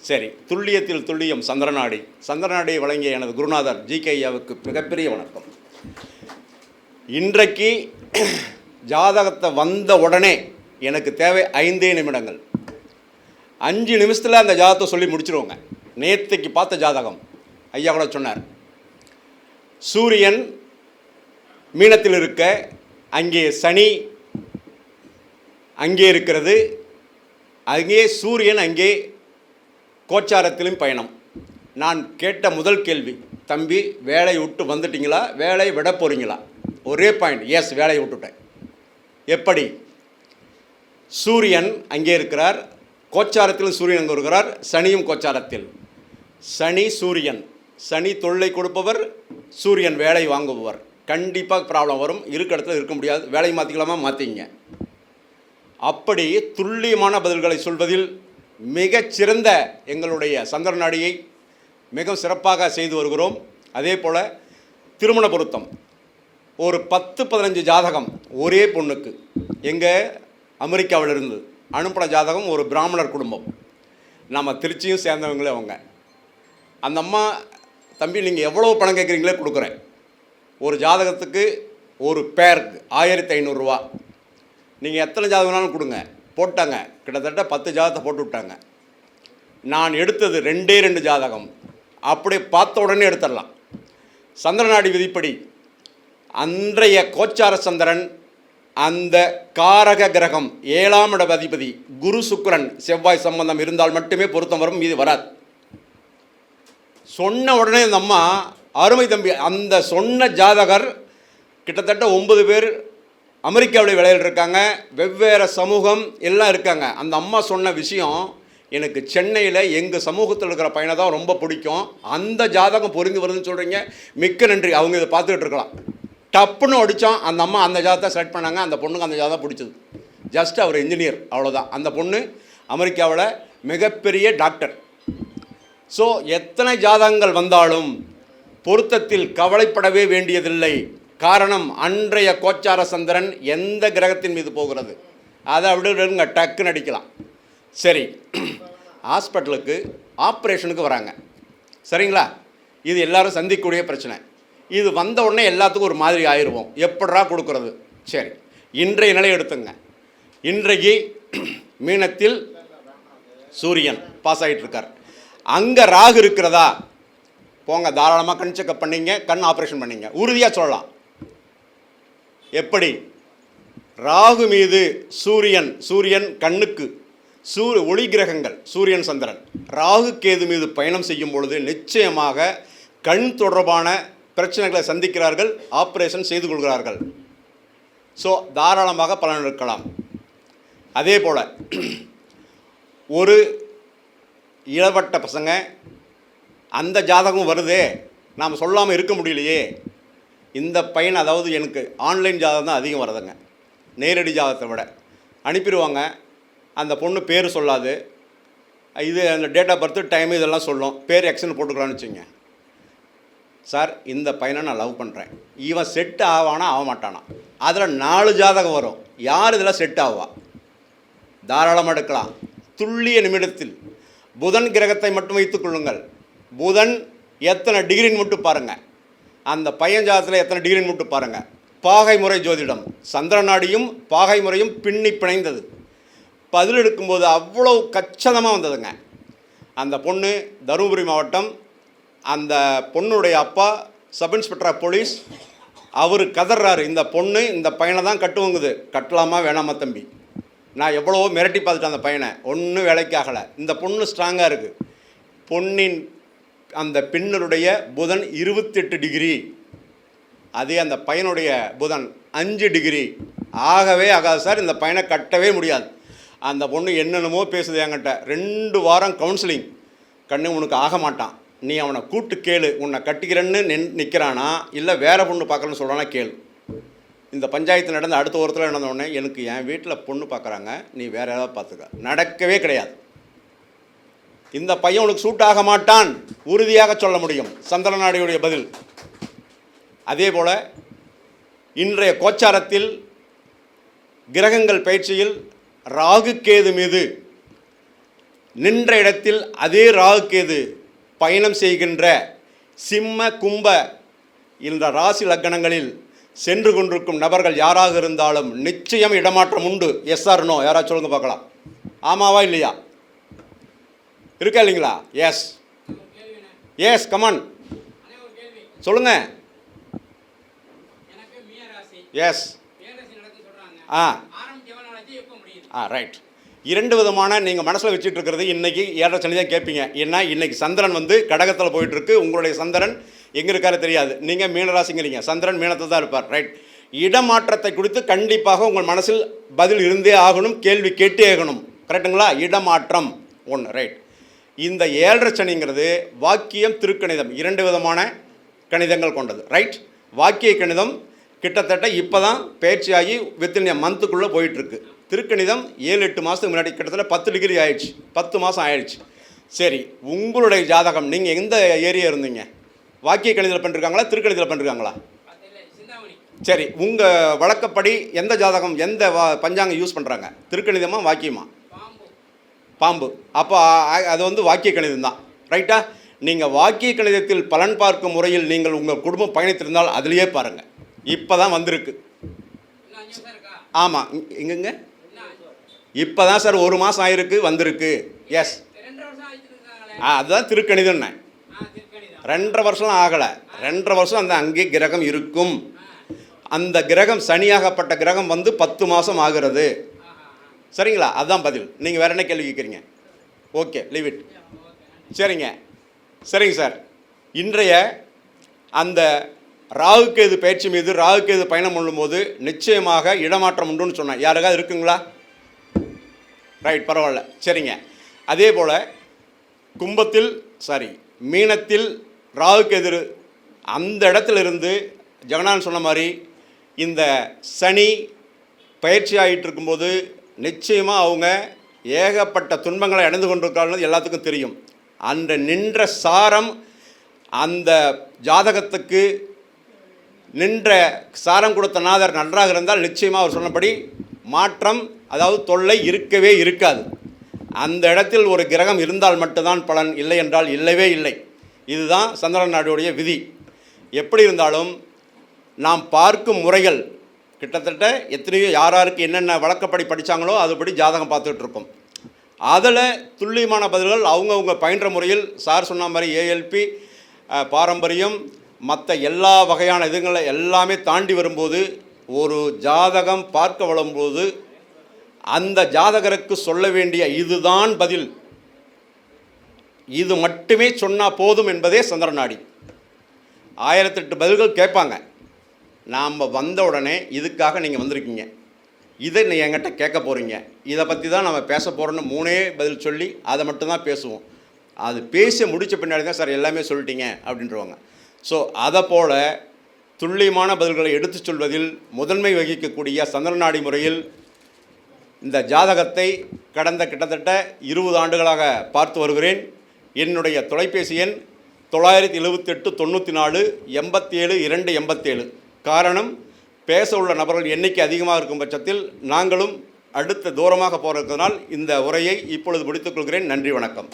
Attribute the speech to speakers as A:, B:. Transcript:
A: சரி, துல்லியத்தில் துல்லியம் சந்திரநாடி. சந்திரநாடியை வழங்கிய எனது குருநாதர் ஜி.கே. ஐயாவுக்கு மிகப்பெரிய வணக்கம். இன்றைக்கு ஜாதகத்தை வந்த உடனே எனக்கு தேவை 5 நிமிடங்கள். 5 நிமிஷத்தில் அந்த ஜாதகத்தை சொல்லி முடிச்சிருவோங்க. நேற்றுக்கு பார்த்த ஜாதகம் ஐயா கூட சொன்னார். சூரியன் மீனத்தில் இருக்க, அங்கே சனி அங்கே இருக்கிறது, அங்கே சூரியன் அங்கே கோச்சாரத்திலும் பயணம். நான் கேட்ட முதல் கேள்வி, தம்பி வேலையை விட்டு வந்துட்டீங்களா, வேலையை விட போகிறீங்களா? ஒரே பாயிண்ட், எஸ், வேலையை விட்டுட்டேன். எப்படி? சூரியன் அங்கே இருக்கிறார், கோச்சாரத்திலும் சூரியன் அங்கே இருக்கிறார், சனியும் கோச்சாரத்தில். சனி சூரியன், சனி தொல்லை கொடுப்பவர், சூரியன் வேலை வாங்குபவர். கண்டிப்பாக ப்ராப்ளம் வரும், இருக்க இடத்துல இருக்க முடியாது. வேலை மாற்றிக்கலாமா? மாற்றிங்க. அப்படி துல்லியமான பதில்களை சொல்வதில் மிகச்சிறந்த எங்களுடைய சந்திரநாடியை மிக சிறப்பாக செய்து வருகிறோம். அதே போல் திருமண பொருத்தம் ஒரு 10-15 ஜாதகம் ஒரே பொண்ணுக்கு எங்கள் அமெரிக்காவிலிருந்து அனுப்பின ஜாதகம். ஒரு பிராமணர் குடும்பம், நம்ம திருச்சியும் சேர்ந்தவங்களே அவங்க. அந்த அம்மா, தம்பி நீங்கள் எவ்வளோ பணம் கேட்குறீங்களே கொடுக்குறேன். ஒரு ஜாதகத்துக்கு ஒரு பேருக்கு 1500 ரூபா. நீங்கள் எத்தனை ஜாதகம் வேணாலும் கொடுங்க. போட்டாங்க, கிட்டத்தட்ட 10 ஜாதகத்தை போட்டு விட்டாங்க. நான் எடுத்தது 2 ஜாதகம். அப்படி பார்த்த உடனே எடுத்துடலாம். சந்திரநாடி விதிப்படி அன்றைய கோச்சார சந்திரன், அந்த காரக கிரகம் 7ஆம் இட அதிபதி குரு சுக்கிரன் செவ்வாய் சம்பந்தம் இருந்தால் மட்டுமே பொருத்தம் வரும், மீது வராது. சொன்ன உடனே இந்த அம்மா, அருமை தம்பி, அந்த சொன்ன ஜாதகர் கிட்டத்தட்ட 9 பேர் அமெரிக்காவில் வேலையில் இருக்காங்க, வெவ்வேறு சமூகம் எல்லாம் இருக்காங்க. அந்த அம்மா சொன்ன விஷயம் எனக்கு சென்னையில் எங்கள் சமூகத்தில் இருக்கிற பையனை தான் ரொம்ப பிடிக்கும், அந்த ஜாதகம் பொருந்தி வருதுன்னு சொல்கிறீங்க, மிக்க நன்றி. அவங்க இதை பார்த்துக்கிட்டு இருக்கலாம். டப்புன்னு அடித்தோம். அந்த அம்மா அந்த ஜாதகத்தை செலக்ட் பண்ணாங்க. அந்த பொண்ணுக்கு அந்த ஜாதகம் பிடிச்சது. ஜஸ்ட் அவர் இன்ஜினியர், அவ்வளோதான். அந்த பொண்ணு அமெரிக்காவில் மிகப்பெரிய டாக்டர். ஸோ எத்தனை ஜாதகங்கள் வந்தாலும் பொருத்தத்தில் கவலைப்படவே வேண்டியதில்லை. காரணம், அன்றைய கோச்சார சந்திரன் எந்த கிரகத்தின் மீது போகிறது, அதை விடுங்க, டக்குன்னு அடிக்கலாம். சரி, ஹாஸ்பிட்டலுக்கு ஆப்ரேஷனுக்கு வராங்க, சரிங்களா? இது எல்லோரும் சந்திக்கக்கூடிய பிரச்சனை. இது வந்த உடனே எல்லாத்துக்கும் ஒரு மாதிரி ஆயிடுவோம், எப்படா கொடுக்குறது? சரி, இன்றைய நிலை எடுத்துங்க. இன்றைக்கு மீனத்தில் சூரியன் பாஸ் ஆகிட்டுருக்கார். அங்கே ராகு இருக்கிறதா? போங்க, தாராளமாக கண் செக்கப் பண்ணிங்க, கண் ஆப்ரேஷன் பண்ணிங்க, உறுதியாக சொல்லலாம். எப்படி? ராகு மீது சூரியன் கண்ணுக்கு ஒளி கிரகங்கள் சூரியன் சந்திரன் ராகு கேது மீது பயணம் செய்யும் பொழுது நிச்சயமாக கண் தொடர்பான பிரச்சனைகளை சந்திக்கிறார்கள், ஆப்ரேஷன் செய்து கொள்கிறார்கள். ஸோ தாராளமாக பலன் இருக்கலாம். அதே போல் ஒரு இளவட்ட பசங்க, அந்த ஜாதகம் வருதே, நாம் சொல்லாமல் இருக்க முடியலையே. இந்த பையன், அதாவது எனக்கு ஆன்லைன் ஜாதகம் தான் அதிகம் வரதுங்க, நேரடி ஜாதகத்தை விட. அனுப்பிடுவாங்க, அந்த பொண்ணு பேர் சொல்லாது, இது அந்த டேட் ஆஃப் பர்த்து டைம் இதெல்லாம் சொல்லும், பேர் எக்ஸ்ன்னு போட்டுக்கலான்னு வச்சுங்க. சார், இந்த பையனை நான் லவ் பண்ணுறேன், இவன் செட் ஆவானா ஆக மாட்டானா? அதில் 4 ஜாதகம் வரும். யார் இதில் செட் ஆவா? தாராளமாக எடுக்கலாம். துல்லிய நிமிடத்தில் புதன் கிரகத்தை மட்டும் வைத்துக் கொள்ளுங்கள். புதன் எத்தனை டிகிரின்னு மட்டும் பாருங்கள். அந்த பையன் ஜாதகத்தில் எத்தனை டிகிரின்னு மட்டும் பாருங்கள். பாகை முறை ஜோதிடம், சந்திரநாடியும் பாகை முறையும் பின்னி பிணைந்தது. பதில் எடுக்கும்போது அவ்வளோ கச்சிதமாக வந்ததுங்க. அந்த பொண்ணு தருமபுரி மாவட்டம். அந்த பொண்ணுடைய அப்பா சப் இன்ஸ்பெக்டர் ஆஃப் போலீஸ். அவர் கதறாரு, இந்த பொண்ணு இந்த பையனை தான் கட்டுவாங்குது, கட்டலாமா வேணாமா தம்பி? நான் எவ்வளவோ மிரட்டி பார்த்துட்டேன் அந்த பையனை, ஒன்றும் வேலைக்கு ஆகலை. இந்த பொண்ணு ஸ்ட்ராங்காக இருக்குது. பொண்ணின் அந்த பெண்ணுடைய புதன் 28 டிகிரி, அதே அந்த பையனுடைய புதன் 5 டிகிரி. ஆகவே ஆகாது சார், இந்த பையனை கட்டவே முடியாது. அந்த பொண்ணு என்னென்னமோ பேசுது என்கிட்ட. 2 வாரம் கவுன்சிலிங். கண்ணு, உனக்கு ஆக மாட்டான், நீ அவனை கூப்பிட்டு கேளு, உன்னை கட்டிக்கிறேன்னு நிற்கிறானா இல்லை வேறு பொண்ணு பார்க்குறேன்னு சொல்கிறானா கேளு. இந்த பஞ்சாயத்து நடந்த அடுத்த வாரத்தில் நடந்த உடனே, எனக்கு என் வீட்டில் பொண்ணு பார்க்குறாங்க, நீ வேறு ஏதாவது பார்த்துக்க. நடக்கவே கிடையாது. இந்த பையன் உனக்கு சூட் ஆக மாட்டான், உறுதியாக சொல்ல முடியும். சந்திரநாடியுடைய பதில். அதே போல் இன்றைய கோச்சாரத்தில் கிரகங்கள் பயிற்சியில் ராகு கேது மீது நின்ற இடத்தில் அதே ராகுக்கேது பயணம் செய்கின்ற சிம்ம கும்ப இந்த ராசி லக்கணங்களில் சென்று கொண்டிருக்கும் நபர்கள் யாராக இருந்தாலும் நிச்சயம் இடமாற்றம் உண்டு. Yes or no? யாராவது சொல்லுங்க பார்க்கலாம். ஆமாவா இல்லையா? இருக்கா இல்லைங்களா? எஸ் எஸ் கமான் சொல்லுங்க. Yes right. இரண்டு விதமான நீங்கள் மனசில் வச்சுட்டு இருக்கிறது இன்றைக்கி ஏழரை சனி தான் கேட்பீங்க. ஏன்னா இன்றைக்கி சந்திரன் வந்து கடகத்தில் போயிட்டுருக்கு. உங்களுடைய சந்திரன் எங்கே இருக்காரு தெரியாது. நீங்கள் மீனராசிங்கிறீங்க, சந்திரன் மீனத்தில் தான் இருப்பார். ரைட். இடமாற்றத்தை குறித்து கண்டிப்பாக உங்கள் மனசில் பதில் இருந்தே ஆகணும், கேள்வி கேட்டே ஆகணும். கரெக்டுங்களா? இடமாற்றம் ஒன்று. ரைட். இந்த ஏழரை சனிங்கிறது வாக்கியம் திருக்கணிதம் இரண்டு விதமான கணிதங்கள் கொண்டது. ரைட். வாக்கிய கணிதம் கிட்டத்தட்ட இப்போ தான் பயிற்சியாகி வித்தின் மந்த்துக்குள்ளே போயிட்டுருக்கு. திருக்கணிதம் 7-8 மாதத்துக்கு முன்னாடி கிட்டத்தட்ட 10 டிகிரி ஆயிடுச்சு, 10 மாதம் ஆயிடுச்சு. சரி, உங்களுடைய ஜாதகம் நீங்கள் எந்த ஏரியா இருந்தீங்க? வாக்கிய கணிதத்தில் பண்ணிருக்காங்களா, திருக்கணிதத்தில் பண்ணிருக்காங்களா? சரி, உங்கள் வழக்கப்படி எந்த ஜாதகம் எந்த பஞ்சாங்கம் யூஸ் பண்ணுறாங்க? திருக்கணிதமா வாக்கியமா? பாம்பு. அப்போ அது வந்து வாக்கிய கணிதம் தான். ரைட்டா? நீங்கள் வாக்கிய கணிதத்தில் பலன் பார்க்கும் முறையில் நீங்கள் உங்கள் குடும்பம் பயணித்திருந்தால் அதிலேயே பாருங்கள். இப்போ தான் வந்திருக்கு. ஆமாம், எங்கெங்க இப்போ தான் சார் 1 மாதம் ஆயிருக்கு வந்திருக்கு. எஸ், அதுதான் திருக்கணிதம்னு. 2.5 வருஷம்லாம் ஆகலை. 2.5 வருஷம் அந்த அங்கே கிரகம் இருக்கும். அந்த கிரகம் சனியாகப்பட்ட கிரகம் வந்து 10 மாதம் ஆகிறது. சரிங்களா? அதுதான் பதில். நீங்கள் வேறு என்ன கேள்வி கேட்குறீங்க? Okay, leave it. சரிங்க சரிங்க சார். இன்றைய அந்த ராகுக்கேது பயிற்சி மீது ராகுக்கேது பயணம் பண்ணும்போது நிச்சயமாக இடமாற்றம் உண்டுன்னு சொன்னேன். யாருக்காவது இருக்குங்களா? ரைட், பரவாயில்ல. சரிங்க. அதே போல் மீனத்தில் ராகுக்கேது அந்த இடத்துல இருந்து ஜெகநாதன் சொன்ன மாதிரி இந்த சனி பயிற்சி ஆகிட்டு இருக்கும்போது நிச்சயமாக அவங்க ஏகப்பட்ட துன்பங்களை அடைந்து கொண்டிருக்காங்க. எல்லாத்துக்கும் தெரியும். அந்த நின்ற சாரம் அந்த ஜாதகத்துக்கு நின்ற சாரம் கொடுத்த நாதர் நன்றாக இருந்தால் நிச்சயமாக அவர் சொன்னபடி மாற்றம், அதாவது தொல்லை இருக்கவே இருக்காது. அந்த இடத்தில் ஒரு கிரகம் இருந்தால் மட்டும்தான் பலன், இல்லை என்றால் இல்லவே இல்லை. இதுதான் சந்திரன் நாடுடைய விதி. எப்படி இருந்தாலும் நாம் பார்க்கும் முறைகள் கிட்டத்தட்ட எத்தனையோ யாராருக்கு என்னென்ன வழக்கப்படி படித்தாங்களோ அதுபடி ஜாதகம் பார்த்துட்ருக்கோம். அதில் துல்லியமான பதில்கள் அவங்கவுங்க பயின்ற முறையில் சார் சொன்ன மாதிரி ஏஎல்பி பாரம்பரியம் மற்ற எல்லா வகையான இதுங்களை எல்லாமே தாண்டி வரும்போது ஒரு ஜாதகம் பார்க்க வரும்போது அந்த ஜாதகருக்கு சொல்ல வேண்டிய இதுதான் பதில், இது மட்டுமே சொன்னால் போதும் என்பதே சந்திரநாடி. 1008 பதில்கள் கேட்பாங்க. நாம் வந்த உடனே இதுக்காக நீங்கள் வந்திருக்கீங்க, இதை நீங்கள் என்கிட்ட கேட்க போகிறீங்க, இதை பற்றி தான் நம்ம பேச போகிறோன்னு 3 பதில் சொல்லி அதை மட்டும்தான் பேசுவோம். அது பேசி முடித்த பின்னாடி தான் சார் எல்லாமே சொல்லிட்டீங்க அப்படின்றவாங்க. ஸோ அதை போல் துல்லியமான பதில்களை எடுத்து சொல்வதில் முதன்மை வகிக்கக்கூடிய சந்திரநாடி முறையில் இந்த ஜாதகத்தை கடந்த கிட்டத்தட்ட 20 ஆண்டுகளாக பார்த்து வருகிறேன். என்னுடைய தொலைபேசி எண் 978 94 87 287. காரணம், பேச உள்ள நபர்கள் எண்ணிக்கை அதிகமாக இருக்கும் பட்சத்தில் நாங்களும் அடுத்த தூரமாக போகிறதுனால் இந்த உரையை இப்பொழுது முடித்துக்கொள்கிறேன். நன்றி, வணக்கம்.